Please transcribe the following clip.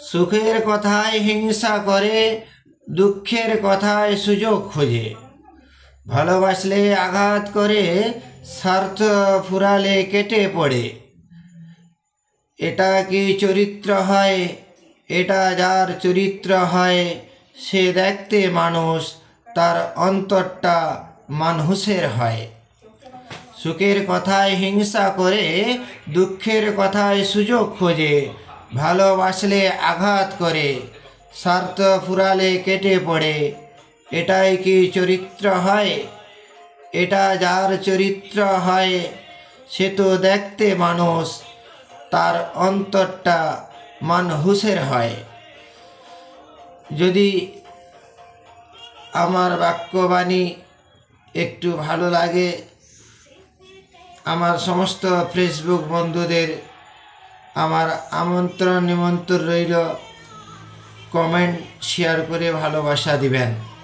সুখের কথায় হিংসা করে, দুঃখের কথায় সুযোগ খোঁজে। ভালোবাসলে আঘাত করে, স্বার্থ ফুরালে কেটে পড়ে। এটা কি চরিত্র হয়? এটা যার চরিত্র হয়, সে দেখতে মানুষ, তার অন্তরটা মানুষের হয়। সুখের কথায় হিংসা করে, দুঃখের কথায় সুযোগ খোঁজে। ভালোবাসলে আঘাত করে, স্বার্থ ফুরালে কেটে পড়ে। এটাই কি চরিত্র হয়? এটা যার চরিত্র হয়, সে তো দেখতে মানুষ, তার অন্তরটা মানুষের হয়। যদি আমার বাক্যবাণী একটু ভালো লাগে, আমার সমস্ত ফেসবুক বন্ধুদের আমার নিমন্ত্রণ রইল, কমেন্ট শেয়ার করে ভালোবাসা দিবেন।